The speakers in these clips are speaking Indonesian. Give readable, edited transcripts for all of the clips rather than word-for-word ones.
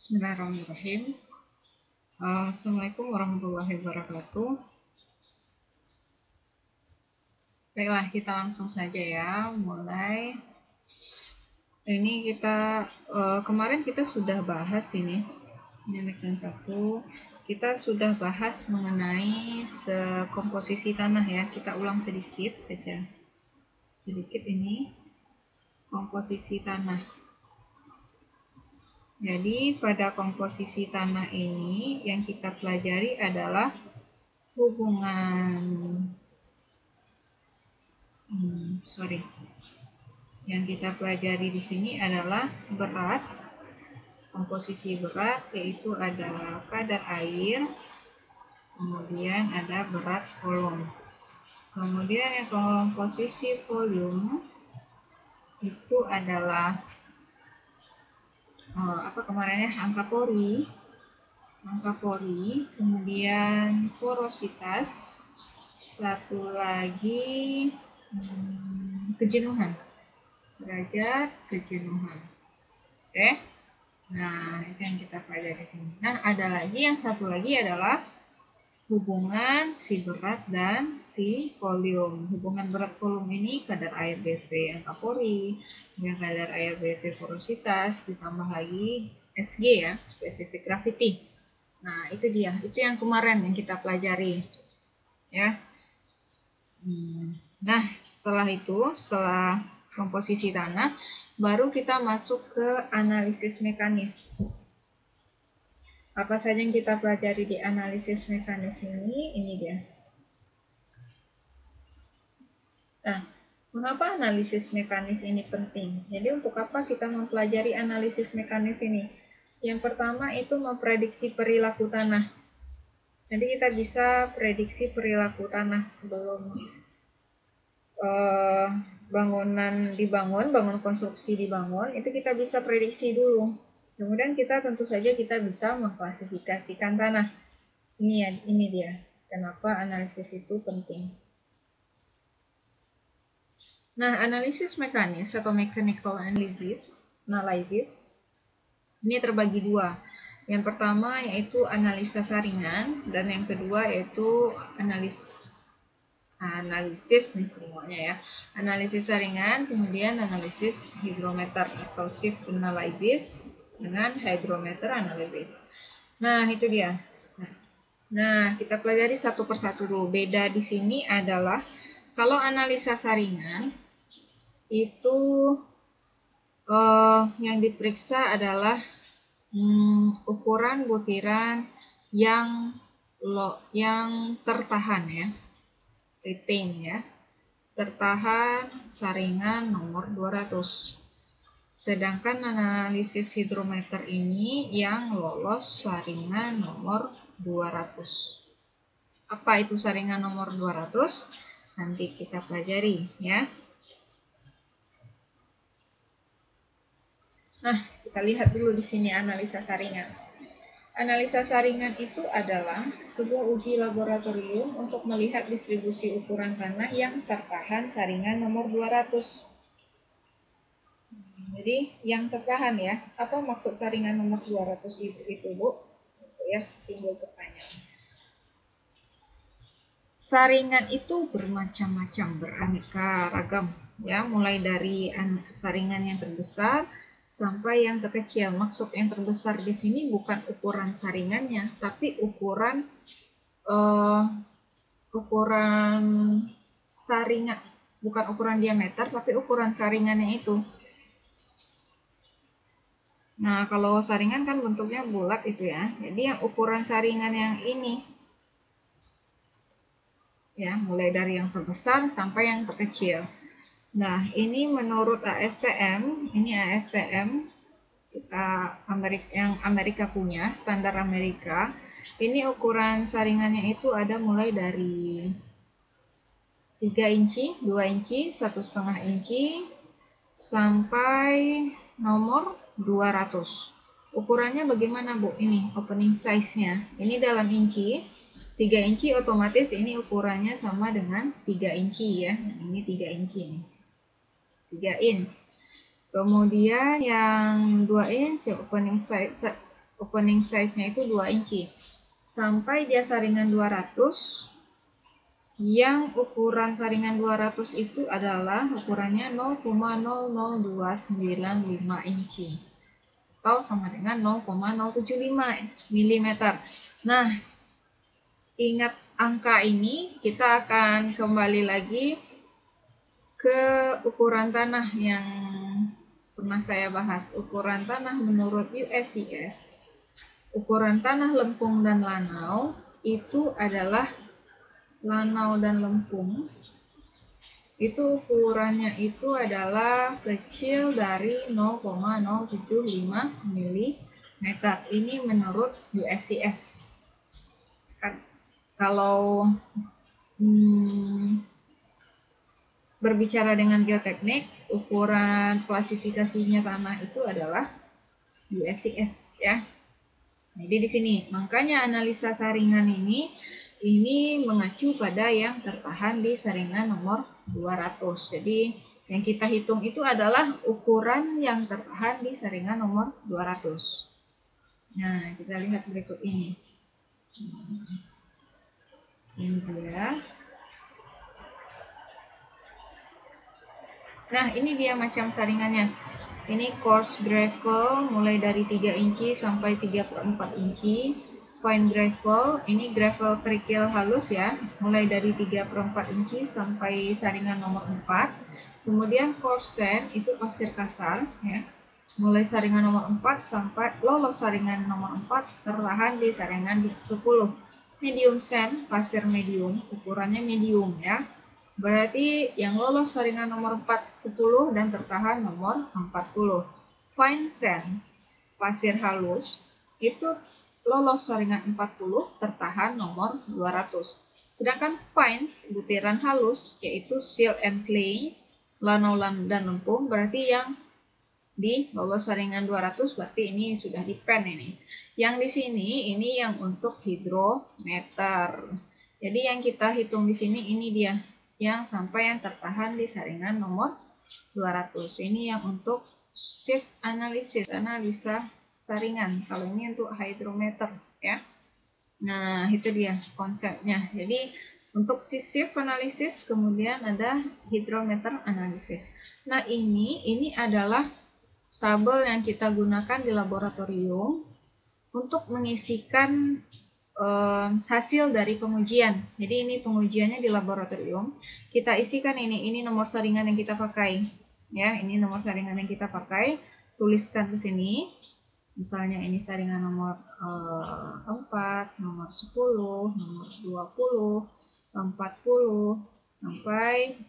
Bismillahirrahmanirrahim. Assalamualaikum warahmatullahi wabarakatuh. Baiklah, kita langsung saja ya, mulai. Ini kita kemarin kita sudah bahas ini dan satu. Kita sudah bahas mengenai komposisi tanah ya. Kita ulang sedikit saja. Sedikit ini komposisi tanah. Jadi pada komposisi tanah ini yang kita pelajari adalah hubungan yang kita pelajari di sini adalah berat, komposisi berat, yaitu ada kadar air, kemudian ada berat volume. Kemudian yang komposisi volume itu adalah angka pori, kemudian porositas, satu lagi kejenuhan, derajat kejenuhan. Oke. Nah, itu yang kita pelajari di sini. Nah, ada lagi yang satu lagi adalah hubungan si berat dan si volume. Hubungan berat volume ini kadar air BV angka pori, dengan kadar air BV porositas, ditambah lagi SG ya, specific gravity. Nah, itu dia. Itu yang kemarin yang kita pelajari. Ya. Nah, setelah komposisi tanah, baru kita masuk ke analisis mekanis. Apa saja yang kita pelajari di analisis mekanis ini dia. Nah, mengapa analisis mekanis ini penting? Jadi untuk apa kita mempelajari analisis mekanis ini? Yang pertama itu memprediksi perilaku tanah. Jadi kita bisa prediksi perilaku tanah sebelum bangunan konstruksi dibangun, itu kita bisa prediksi dulu. Kemudian kita tentu saja kita bisa mengklasifikasikan tanah. Ini dia. Kenapa analisis itu penting. Nah, analisis mekanis atau mechanical analysis ini terbagi dua. Yang pertama yaitu analisa saringan dan yang kedua yaitu analisis nih semuanya ya. Analisis saringan, kemudian analisis hidrometer atau shift analysis dengan hydrometer analysis. Nah, itu dia. Nah, kita pelajari satu persatu dulu. Beda di sini adalah kalau analisa saringan itu yang diperiksa adalah ukuran butiran yang tertahan ya, retain ya, tertahan saringan nomor 200. Sedangkan analisis hidrometer ini yang lolos saringan nomor 200. Apa itu saringan nomor 200? Nanti kita pelajari ya. Nah, kita lihat dulu di sini analisa saringan. Analisa saringan itu adalah sebuah uji laboratorium untuk melihat distribusi ukuran tanah yang tertahan saringan nomor 200. Jadi, yang tertahan ya. Apa maksud saringan nomor 200 itu Bu? Ya, timbul pertanyaan. Saringan itu bermacam-macam, beraneka ragam ya, mulai dari saringan yang terbesar sampai yang terkecil. Maksud yang terbesar di sini bukan ukuran saringannya, tapi ukuran saringan, bukan ukuran diameter, tapi ukuran saringannya itu. Nah, kalau saringan kan bentuknya bulat itu ya. Jadi yang ukuran saringan yang ini ya, mulai dari yang terbesar sampai yang terkecil. Nah, ini menurut ASTM, ini ASTM kita yang Amerika punya, standar Amerika. Ini ukuran saringannya itu ada mulai dari 3 inci, 2 inci, 1,5 inci, sampai nomor 200. Ukurannya bagaimana Bu? Ini opening size-nya. Ini dalam inci. 3 inci otomatis ini ukurannya sama dengan 3 inci ya. Ini 3 inci nih. 3 inch. Kemudian yang 2 inch opening size opening size-nya itu 2 inci. Sampai dia saringan 200, yang ukuran saringan 200 itu adalah ukurannya 0,00295 inci. Atau sama dengan 0,075 mm. Nah, ingat angka ini, kita akan kembali lagi ke ukuran tanah yang pernah saya bahas. Ukuran tanah menurut USCS, ukuran tanah lempung dan lanau itu adalah lanau dan lempung itu ukurannya itu adalah kecil dari 0,075 mm. Ini menurut USCS. Kalau berbicara dengan geoteknik, ukuran klasifikasinya tanah itu adalah USCS ya. Jadi di sini makanya analisa saringan ini mengacu pada yang tertahan di saringan nomor 200. Jadi yang kita hitung itu adalah ukuran yang tertahan di saringan nomor 200. Nah, kita lihat berikut ini. Ini dia. Nah, ini dia macam saringannya. Ini coarse gravel mulai dari 3 inci sampai 3/4 inci. Fine gravel, ini gravel kerikil halus ya, mulai dari 3/4 inci sampai saringan nomor 4. Kemudian coarse sand itu pasir kasar ya, mulai saringan nomor 4 sampai lolos saringan nomor 4 tertahan di saringan 10. Medium sand, pasir medium, ukurannya medium ya. Berarti yang lolos saringan nomor 4 10 dan tertahan nomor 40. Fine sand, pasir halus, itu lolos saringan 40, tertahan nomor 200. Sedangkan fines, butiran halus, yaitu silt and clay, lanau dan lempung, berarti yang di lolos saringan 200, berarti ini sudah di pen ini. Yang di sini, ini yang untuk hidrometer. Jadi yang kita hitung di sini, ini dia yang sampai yang tertahan di saringan nomor 200. Ini yang untuk shift analysis, analisa saringan. Kalau ini untuk hydrometer ya. Nah, itu dia konsepnya. Jadi untuk shift analysis kemudian ada hydrometer analysis. Nah, ini adalah tabel yang kita gunakan di laboratorium untuk mengisikan hasil dari pengujian. Jadi ini pengujiannya di laboratorium. Kita isikan ini nomor saringan yang kita pakai. Ya, ini nomor saringan yang kita pakai. Tuliskan ke sini. Misalnya ini saringan nomor 4, nomor 10, nomor 20, 40, sampai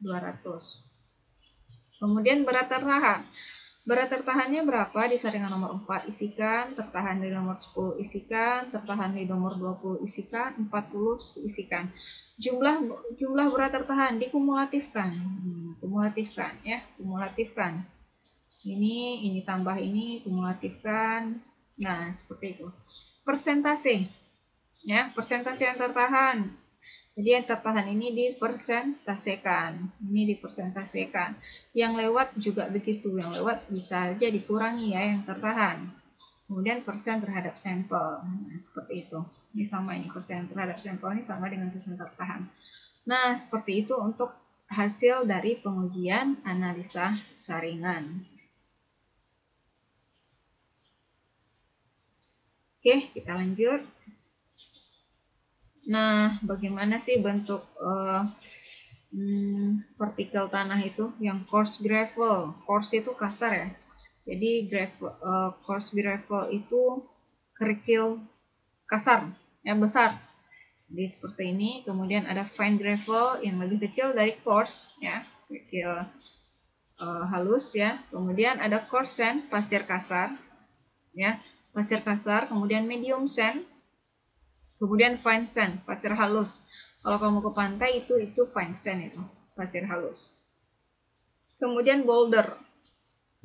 200. Kemudian berat tertahan. Berat tertahannya berapa di saringan nomor 4 isikan, tertahan di nomor 10 isikan, tertahan di nomor 20 isikan, 40 isikan. Jumlah berat tertahan dikumulatifkan. Kumulatifkan ya, kumulatifkan. Ini tambah ini, kumulatifkan. Nah, seperti itu. Persentase. Ya, persentase yang tertahan. Jadi yang tertahan ini dipersentasekan. Ini dipersentasekan. Yang lewat juga begitu. Yang lewat bisa aja dikurangi ya yang tertahan. Kemudian persen terhadap sampel. Nah, seperti itu. Ini sama ini, persen terhadap sampel ini sama dengan persen tertahan. Nah, seperti itu untuk hasil dari pengujian analisa saringan. Oke, kita lanjut. Nah, bagaimana sih bentuk partikel tanah itu? Yang coarse gravel. Coarse itu kasar ya. Jadi coarse gravel itu kerikil kasar, yang besar. Jadi seperti ini. Kemudian ada fine gravel yang lebih kecil dari coarse, ya, kerikil halus ya. Kemudian ada coarse sand, pasir kasar, ya. Pasir kasar, kemudian medium sand, kemudian fine sand, pasir halus. Kalau kamu ke pantai itu fine sand itu, pasir halus. Kemudian boulder.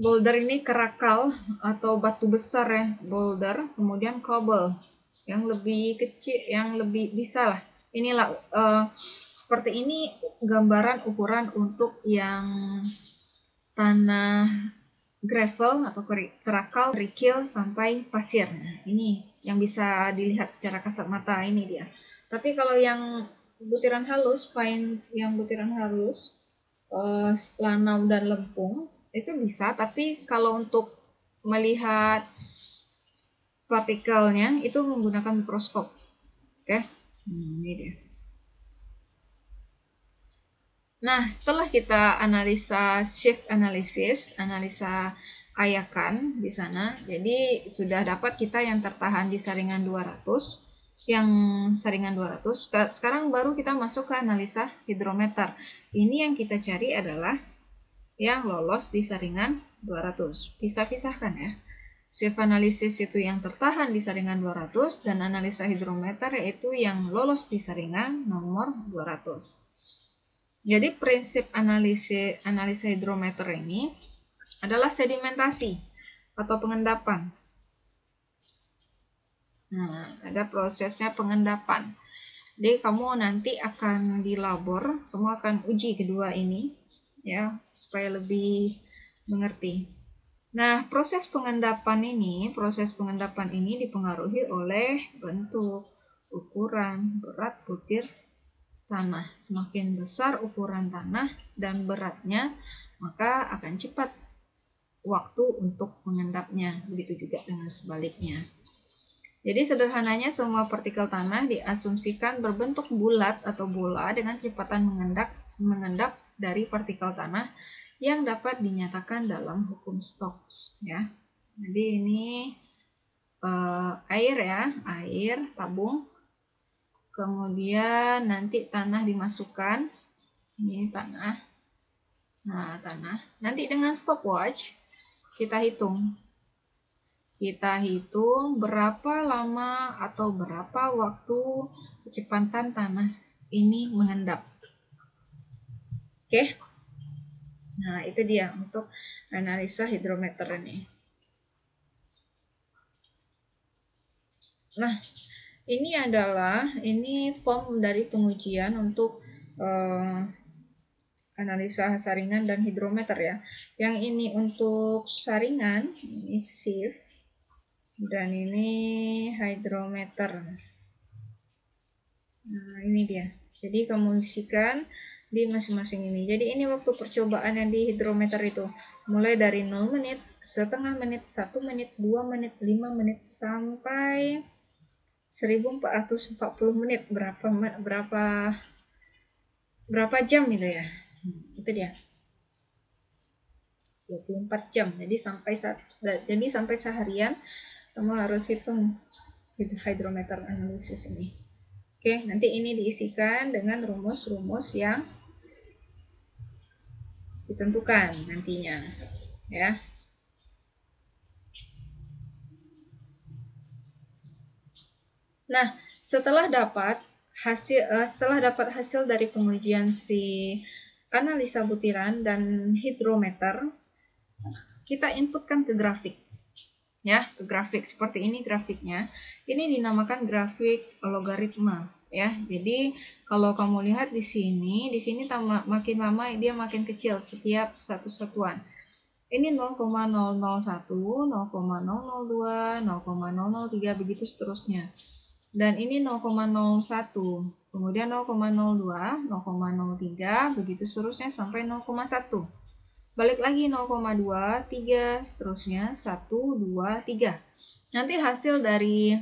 Boulder ini kerakal atau batu besar ya, boulder. Kemudian cobble, yang lebih kecil, yang lebih bisa lah. Inilah seperti ini gambaran ukuran untuk yang tanah gravel atau kerakal, kerikil sampai pasir. Nah, ini yang bisa dilihat secara kasat mata, ini dia. Tapi kalau yang butiran halus, fine, yang butiran halus, lanau dan lempung itu bisa, tapi kalau untuk melihat partikelnya itu menggunakan mikroskop. Oke, ini dia. Nah, setelah kita analisa shift analysis, analisa ayakan di sana, jadi sudah dapat kita yang tertahan di saringan 200, yang saringan 200. Sekarang baru kita masuk ke analisa hidrometer. Ini yang kita cari adalah yang lolos di saringan 200. Pisah-pisahkan ya. Shift analysis itu yang tertahan di saringan 200 dan analisa hidrometer yaitu yang lolos di saringan nomor 200. Jadi prinsip analisa hidrometer ini adalah sedimentasi atau pengendapan. Nah, ada prosesnya pengendapan. Jadi kamu nanti akan di labor, kamu akan uji kedua ini ya supaya lebih mengerti. Nah, proses pengendapan ini dipengaruhi oleh bentuk, ukuran, berat butir tanah. Semakin besar ukuran tanah dan beratnya, maka akan cepat waktu untuk mengendapnya. Begitu juga dengan sebaliknya. Jadi sederhananya semua partikel tanah diasumsikan berbentuk bulat atau bola dengan kecepatan mengendap dari partikel tanah yang dapat dinyatakan dalam hukum Stokes ya. Jadi ini air ya, air tabung. Kemudian nanti tanah dimasukkan. Ini tanah. Nah, tanah. Nanti dengan stopwatch kita hitung. Kita hitung berapa lama atau berapa waktu kecepatan tanah ini mengendap. Oke. Nah, itu dia untuk analisa hidrometer ini. Nah, ini form dari pengujian untuk analisa saringan dan hidrometer ya. Yang ini untuk saringan, ini shift, dan ini hidrometer. Nah, ini dia. Jadi kamu isikan di masing-masing ini. Jadi ini waktu percobaan yang di hidrometer itu. Mulai dari 0 menit, setengah menit, 1 menit, 2 menit, 5 menit, sampai 1440 menit. Berapa jam itu ya? Itu dia. 24 jam. Jadi sampai seharian kamu harus hitung hidrometer analisis ini. Oke, nanti ini diisikan dengan rumus-rumus yang ditentukan nantinya, ya. Nah, setelah dapat hasil dari pengujian si analisa butiran dan hidrometer, kita inputkan ke grafik. Ya, ke grafik seperti ini grafiknya. Ini dinamakan grafik logaritma, ya. Jadi, kalau kamu lihat di sini makin lama dia makin kecil setiap satu satuan. Ini 0,001, 0,002, 0,003 begitu seterusnya. Dan ini 0,01, kemudian 0,02, 0,03 begitu seterusnya sampai 0,1. Balik lagi 0,2, 3, seterusnya 1, 2, 3. Nanti hasil dari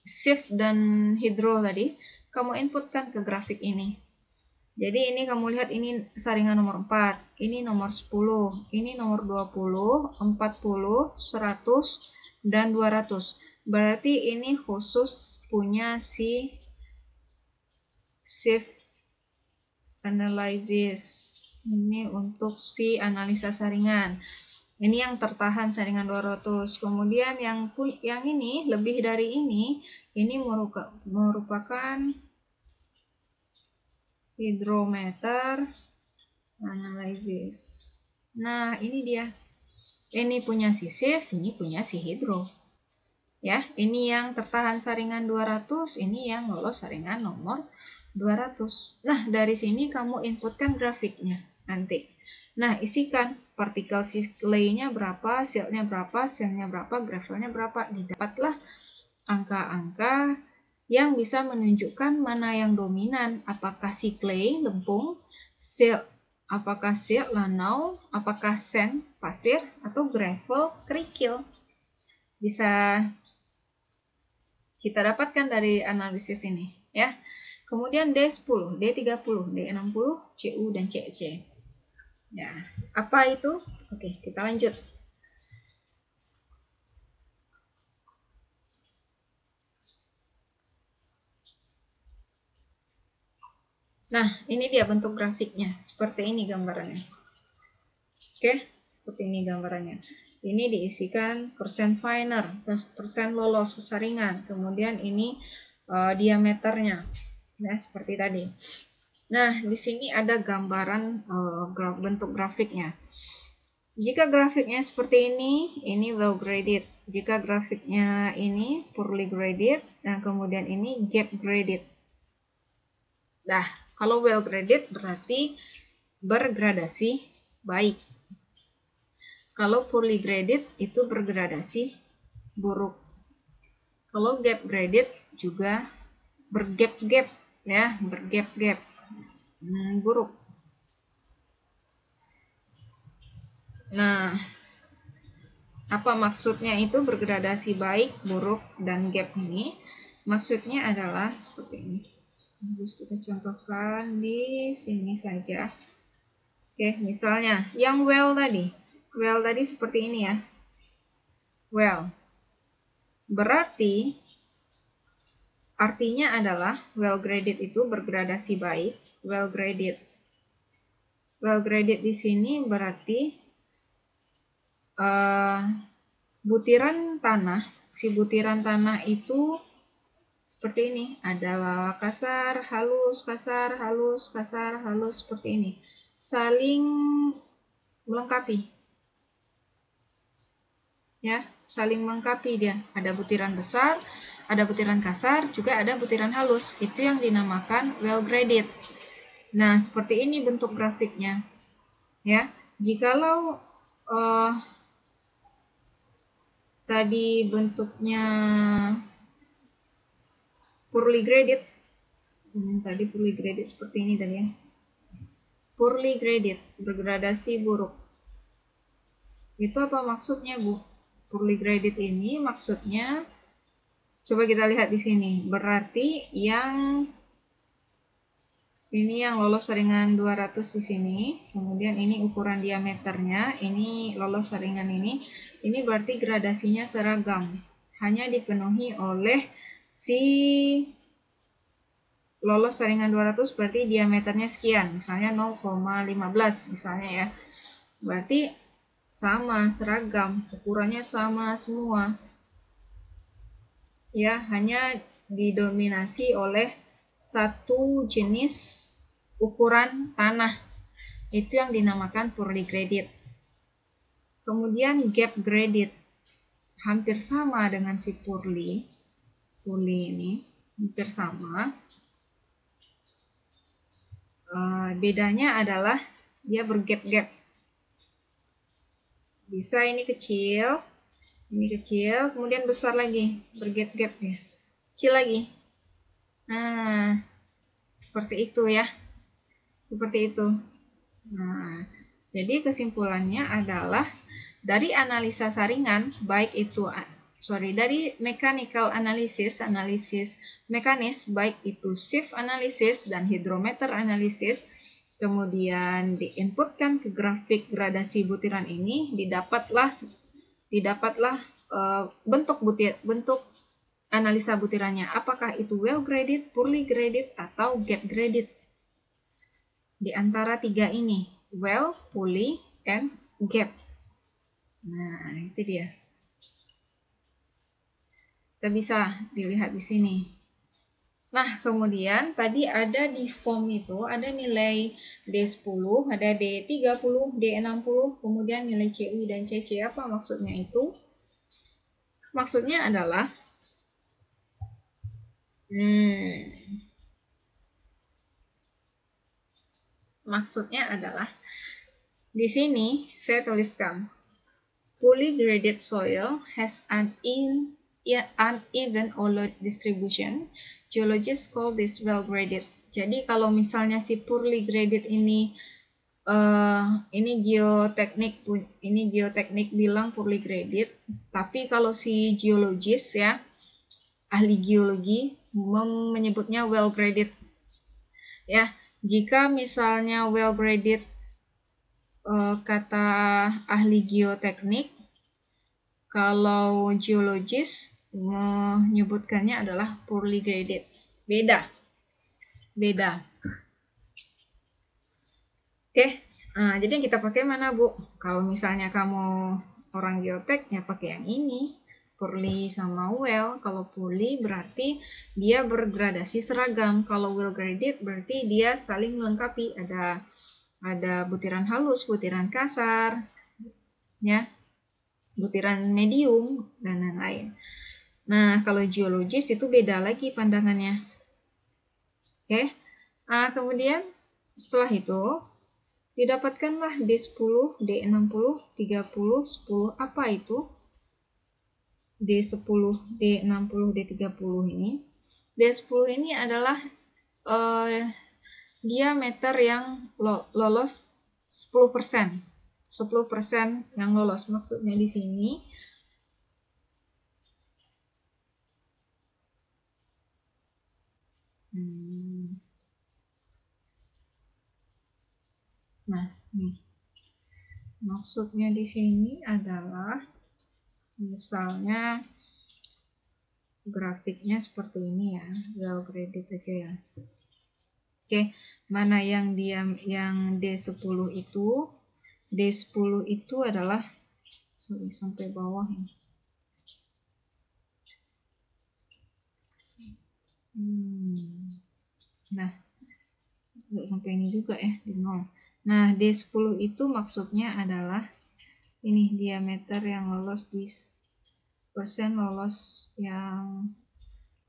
shift dan hidro tadi kamu inputkan ke grafik ini. Jadi ini kamu lihat ini saringan nomor 4, ini nomor 10, ini nomor 20, 40, 100, dan 200. Berarti ini khusus punya si shift analysis. Ini untuk si analisa saringan. Ini yang tertahan saringan 200. Kemudian yang ini lebih dari ini merupakan hidrometer analysis. Nah, ini dia. Ini punya si shift, ini punya si hidro. Ya, ini yang tertahan saringan 200, ini yang lolos saringan nomor 200. Nah, dari sini kamu inputkan grafiknya nanti. Nah, isikan partikel si clay-nya berapa, siltnya berapa, sandnya berapa, gravelnya berapa. Didapatlah angka-angka yang bisa menunjukkan mana yang dominan, apakah si clay, lempung, silt, apakah silt, lanau, apakah sand, pasir, atau gravel, kerikil. Bisa kita dapatkan dari analisis ini, ya. Kemudian D10, D30, D60, CU, dan CC. Ya, apa itu? Oke, kita lanjut. Nah, ini dia bentuk grafiknya. Seperti ini gambarannya. Oke, seperti ini gambarannya. Ini diisikan persen finer, persen lolos saringan. Kemudian ini diameternya. Nah, seperti tadi. Nah, di sini ada gambaran bentuk grafiknya. Jika grafiknya seperti ini well graded. Jika grafiknya ini poorly graded, dan kemudian ini gap graded. Nah, kalau well graded berarti bergradasi baik. Kalau poorly graded itu bergradasi buruk. Kalau gap graded juga bergap-gap, ya, bergap-gap, buruk. Nah, apa maksudnya itu bergradasi baik, buruk, dan gap ini? Maksudnya adalah seperti ini. Terus kita contohkan di sini saja. Oke, misalnya yang well tadi. Well tadi seperti ini ya. Well. Berarti artinya adalah well graded itu bergradasi baik. Well graded. Well graded di sini berarti butiran tanah, si butiran tanah itu seperti ini, ada kasar, halus, kasar, halus, kasar, halus, seperti ini, saling melengkapi, ya, saling melengkapi dia, ada butiran besar, ada butiran kasar, juga ada butiran halus, itu yang dinamakan well graded. Nah, seperti ini bentuk grafiknya, ya, jikalau tadi bentuknya poorly graded, tadi poorly graded seperti ini tadi ya, poorly graded, bergradasi buruk. Itu apa maksudnya, Bu? Poorly graded ini maksudnya, coba kita lihat di sini, berarti yang ini yang lolos saringan 200 di sini, kemudian ini ukuran diameternya, ini lolos saringan ini berarti gradasinya seragam, hanya dipenuhi oleh si lolos saringan 200 berarti diameternya sekian, misalnya 0,15 misalnya ya, berarti sama, seragam, ukurannya sama semua, ya, hanya didominasi oleh satu jenis ukuran tanah, itu yang dinamakan poorly graded. Kemudian gap graded, hampir sama dengan si poorly ini, hampir sama. Bedanya adalah dia bergap-gap. Bisa ini kecil, kemudian besar lagi, bergap-gap ya, kecil lagi. Nah, seperti itu ya, seperti itu. Nah, jadi kesimpulannya adalah dari analisa saringan, baik itu dari mechanical analysis, analisis mekanis, baik itu sieve analysis dan hidrometer analysis, kemudian diinputkan ke grafik gradasi butiran ini, didapatlah bentuk analisa butirannya, apakah itu well graded, poorly graded, atau gap graded. Di antara tiga ini, well, poorly, and gap. Nah, itu dia. Kita bisa dilihat di sini. Nah, kemudian tadi ada di form itu, ada nilai D10, ada D30, D60, kemudian nilai CU dan CC. Apa maksudnya itu? Maksudnya adalah Di sini saya tuliskan, poorly graded soil has an uneven oil distribution. Geologists call this well graded. Jadi kalau misalnya si poorly graded ini geoteknik bilang poorly graded, tapi kalau si geologis ya, ahli geologi menyebutnya well graded. Ya, jika misalnya well graded kata ahli geoteknik, kalau geologis menyebutkannya adalah poorly graded. Beda. Oke, jadi yang kita pakai mana, Bu? Kalau misalnya kamu orang geotek, ya pakai yang ini, poorly sama well. Kalau poorly berarti dia bergradasi seragam. Kalau well graded berarti dia saling melengkapi. Ada butiran halus, butiran kasar, ya, butiran medium, dan lain-lain. Nah, kalau geologis itu beda lagi pandangannya. Oke, kemudian setelah itu didapatkanlah D10, D60, 30, 10. Apa itu? D10, D60, D30 ini. D10 ini adalah diameter yang lolos 10%. 10% yang lolos. Maksudnya di sini nah, nih. Maksudnya di sini adalah misalnya grafiknya seperti ini ya, well graded aja ya. Oke, mana yang D10 itu? D10 itu adalah sampai bawah ya. Nah, nggak sampai ini juga ya, di 0. Nah, D10 itu maksudnya adalah ini diameter yang lolos di persen lolos yang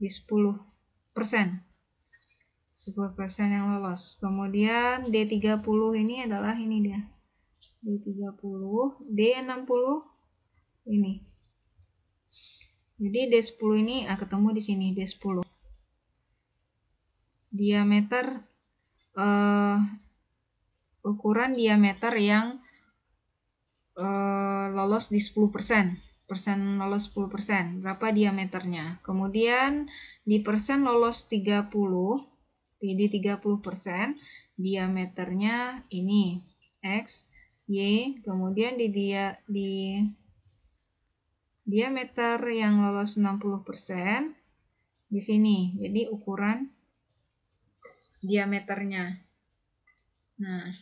di 10%. 10% yang lolos. Kemudian D30 ini adalah ini dia. D30, D60 ini. Jadi D10 ini ketemu di sini D10. Diameter ukuran diameter yang lolos di 10%. Persen lolos 10%. Berapa diameternya? Kemudian di persen lolos 30. Di 30%, diameternya ini X, Y, kemudian di diameter yang lolos 60% di sini. Jadi ukuran diameternya. Nah,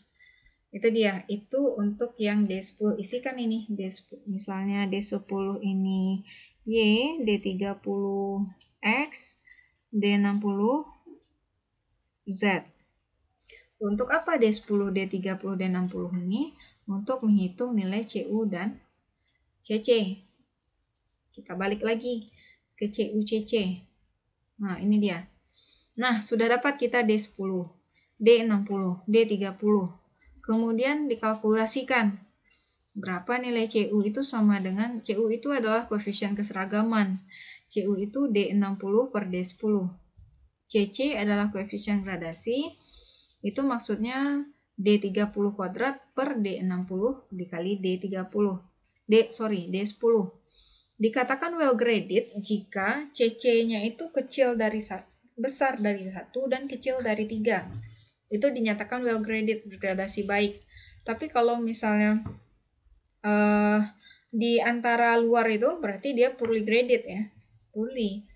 itu dia. Itu untuk yang D10. Isikan ini. Misalnya D10 ini Y, D30 X, D60 Z. Untuk apa D10, D30, D60 ini? Untuk menghitung nilai CU dan CC. Kita balik lagi ke CU, CC. Nah, ini dia. Nah, sudah dapat kita D10, D60, D30. Kemudian dikalkulasikan. Berapa nilai CU itu sama dengan, CU itu adalah koefisien keseragaman. CU itu D60 per D10. CC adalah koefisien gradasi. Itu maksudnya D30 kuadrat per D60 dikali D30. D10. Dikatakan well graded jika CC-nya itu besar dari 1 dan kecil dari 3. Itu dinyatakan well graded, bergradasi baik. Tapi kalau misalnya di antara luar itu berarti dia poorly graded ya. Poorly.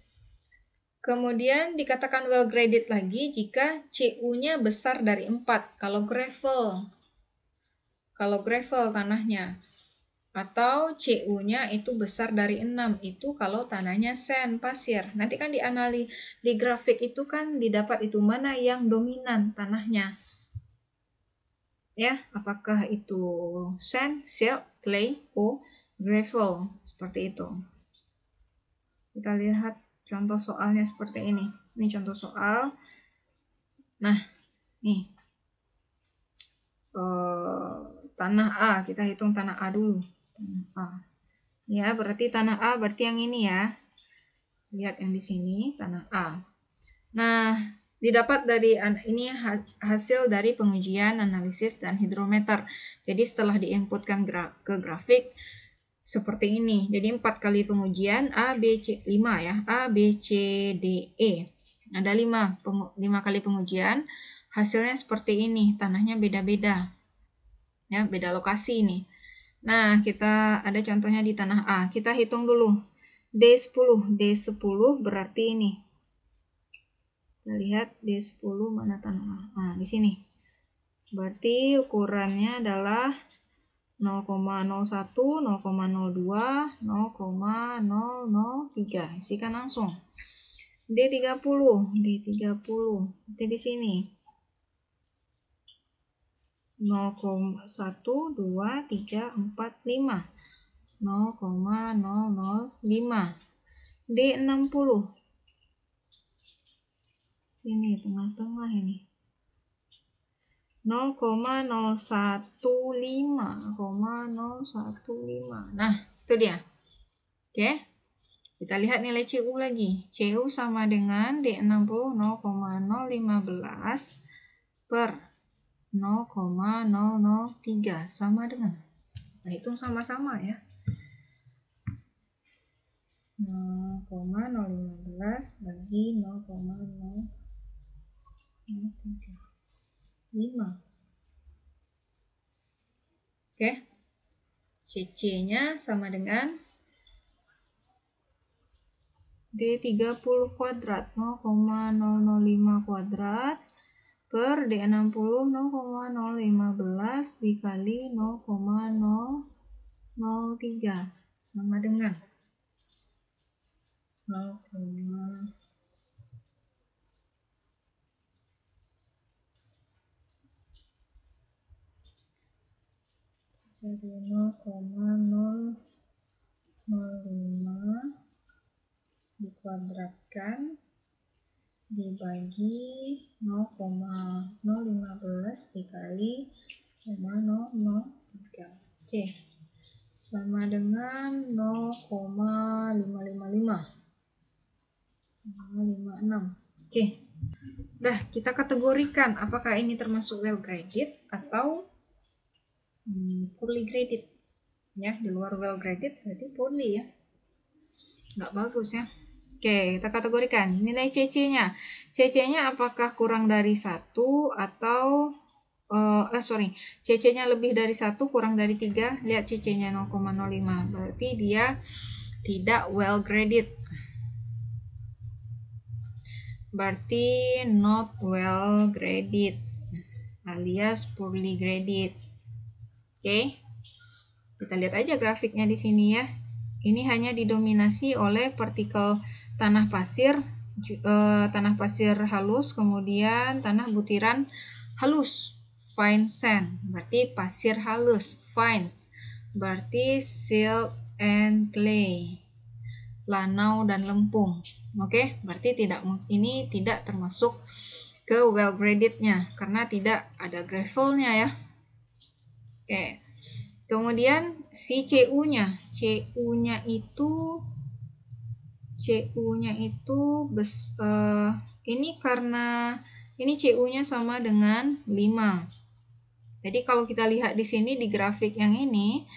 Kemudian dikatakan well graded lagi jika CU-nya besar dari 4. Kalau gravel tanahnya. Atau CU-nya itu besar dari 6. Itu kalau tanahnya sand, pasir. Nanti kan di grafik itu kan didapat itu mana yang dominan tanahnya. Ya, apakah itu sand, silt, clay, gravel. Seperti itu. Kita lihat contoh soalnya seperti ini. Ini contoh soal. Nah, nih. tanah A, kita hitung tanah A dulu. Tanah A. Ya, berarti tanah A berarti yang ini ya. Lihat yang di sini, tanah A. Nah, didapat dari ini hasil dari pengujian, analisis, dan hidrometer. Jadi setelah diinputkan ke grafik seperti ini. Jadi 4 kali pengujian A, B, C, 5 ya. A, B, C, D, E. Ada 5 kali pengujian. Hasilnya seperti ini. Tanahnya beda-beda. Ya, beda lokasi ini. Nah, kita ada contohnya di tanah A. Kita hitung dulu. D10. D10 berarti ini. Kita lihat D10 mana tanah A. Nah, di sini. Berarti ukurannya adalah 0,01, 0,02, 0,003. Isikan langsung. D30. Nanti di sini. 0,1, 2, 3, 4, 5. 0,005. D60. Sini tengah-tengah ini. 0,015. Nah, itu dia. Oke. Kita lihat nilai CU lagi. CU sama dengan D60 0,015 per 0,003 sama dengan. Nah, hitung sama-sama ya. 0,015 bagi 0,003. 5. Oke. CC-nya sama dengan D30 kuadrat 0,005 kuadrat per D60 0,015 dikali 0,003 sama dengan 0,005 dikuadratkan dibagi 0,015 dikali 0,003. Oke. Sama dengan 0,555. 556. Oke. Udah, kita kategorikan apakah ini termasuk well graded atau poorly graded. Ya, di luar well graded berarti poorly ya. Nggak bagus ya. Oke, kita kategorikan. Nilai CC-nya. CC-nya apakah kurang dari 1 atau CC-nya lebih dari 1, kurang dari 3. Lihat CC-nya 0,05. Berarti dia tidak well graded. Berarti not well graded alias poorly graded. Oke. Kita lihat aja grafiknya di sini ya. Ini hanya didominasi oleh partikel tanah pasir halus, kemudian tanah butiran halus, fine sand, berarti pasir halus, fines, berarti silt and clay, lanau dan lempung. Oke, berarti ini tidak termasuk ke well graded-nya karena tidak ada gravelnya ya. Oke. Kemudian si CU-nya. CU-nya itu ini karena ini CU-nya sama dengan 5. Jadi kalau kita lihat di sini di grafik yang ini,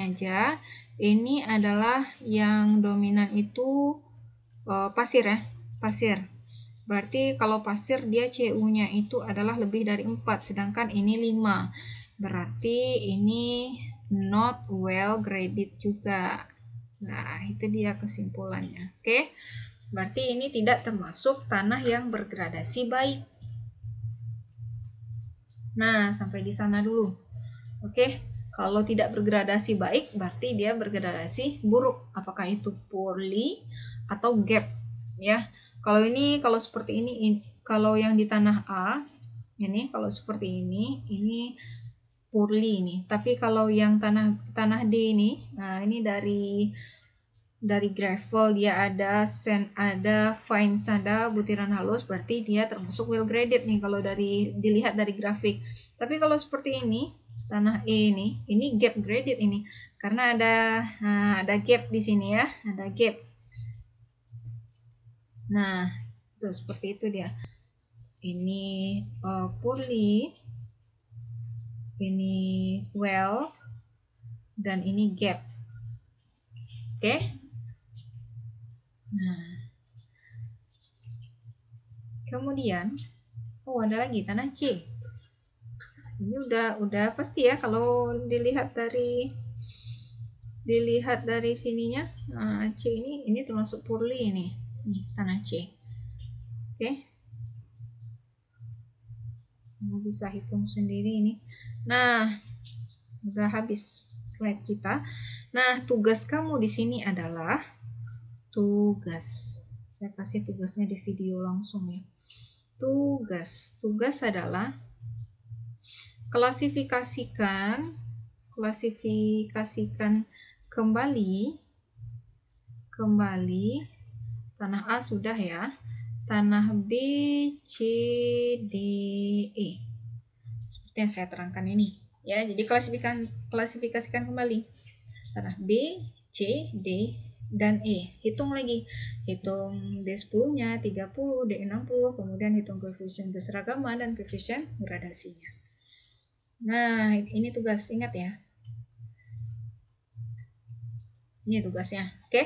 aja, ini adalah yang dominan itu pasir ya, pasir. Berarti kalau pasir dia CU-nya itu adalah lebih dari 4, sedangkan ini 5. Berarti ini not well graded juga. Nah, itu dia kesimpulannya. Oke. Berarti ini tidak termasuk tanah yang bergradasi baik. Nah, sampai di sana dulu. Oke. Kalau tidak bergradasi baik, berarti dia bergradasi buruk. Apakah itu poorly atau gap, ya. Kalau seperti ini, kalau yang di tanah A, ini kalau seperti ini poorly ini. Tapi kalau yang tanah D ini, nah ini dari gravel dia ada sand, ada fine sand, ada butiran halus, berarti dia termasuk well graded nih kalau dilihat dari grafik. Tapi kalau seperti ini, tanah E ini gap graded ini karena ada gap di sini ya, ada gap. Nah, itu seperti itu dia. Ini poorly, ini well, dan ini gap. Oke. Nah, kemudian ada lagi tanah C. Ini udah pasti ya kalau dilihat dari sininya. Nah, C ini termasuk poorly ini. Nih, tanah C. Oke. Bisa hitung sendiri ini. Nah, udah habis slide kita. Nah, tugas kamu di sini adalah tugas. Saya kasih tugasnya di video langsung ya. Tugas adalah klasifikasikan kembali tanah A sudah ya, tanah B, C, D, E seperti yang saya terangkan ini ya. Jadi klasifikasikan kembali tanah B, C, D, dan E. Hitung lagi, hitung D10 nya 30, D60, kemudian hitung koefisien keseragaman dan koefisien gradasinya. Nah, ini tugas, ingat ya. Ini tugasnya, oke?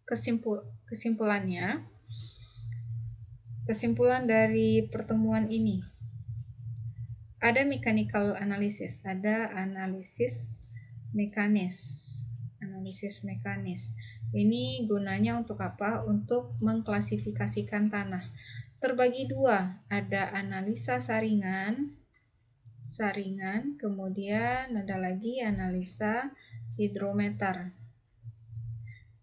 Kesimpulan dari pertemuan ini. Ada mechanical analysis, ada analisis mekanis. Ini gunanya untuk apa? Untuk mengklasifikasikan tanah. Terbagi dua, ada analisa saringan, kemudian ada lagi analisa hidrometer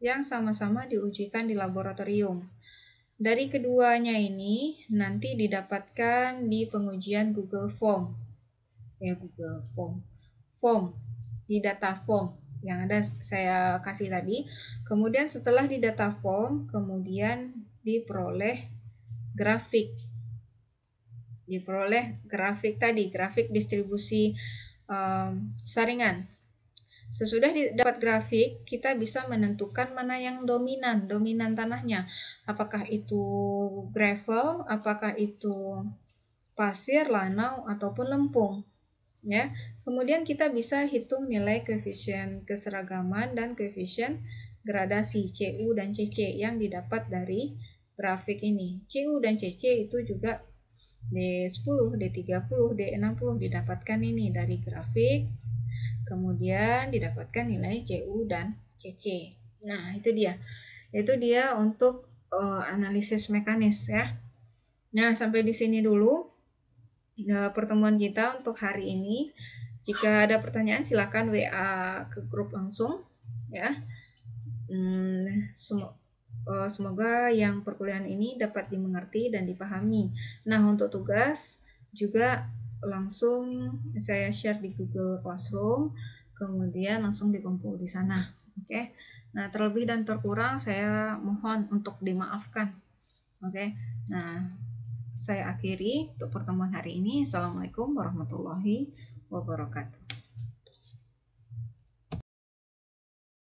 yang sama-sama diujikan di laboratorium. Dari keduanya ini nanti didapatkan di pengujian Google Form. Form di data form yang ada saya kasih tadi. Kemudian setelah di data form, kemudian diperoleh grafik. Grafik distribusi saringan. Sesudah dapat grafik, kita bisa menentukan mana yang dominan tanahnya. Apakah itu gravel, apakah itu pasir, lanau, ataupun lempung. Ya. Kemudian kita bisa hitung nilai koefisien keseragaman dan koefisien gradasi CU dan CC yang didapat dari grafik ini. CU dan CC itu juga D10, D30, D60 didapatkan ini dari grafik. Kemudian didapatkan nilai CU dan CC. Nah, itu dia. Itu dia untuk analisis mekanis ya. Nah, sampai di sini dulu pertemuan kita untuk hari ini. Jika ada pertanyaan silakan WA ke grup langsung ya. Semoga yang perkuliahan ini dapat dimengerti dan dipahami. Nah, untuk tugas juga langsung saya share di Google Classroom, kemudian langsung dikumpul di sana. Oke. Nah, terlebih dan terkurang saya mohon untuk dimaafkan. Oke. Nah, saya akhiri untuk pertemuan hari ini. Assalamualaikum warahmatullahi wabarakatuh.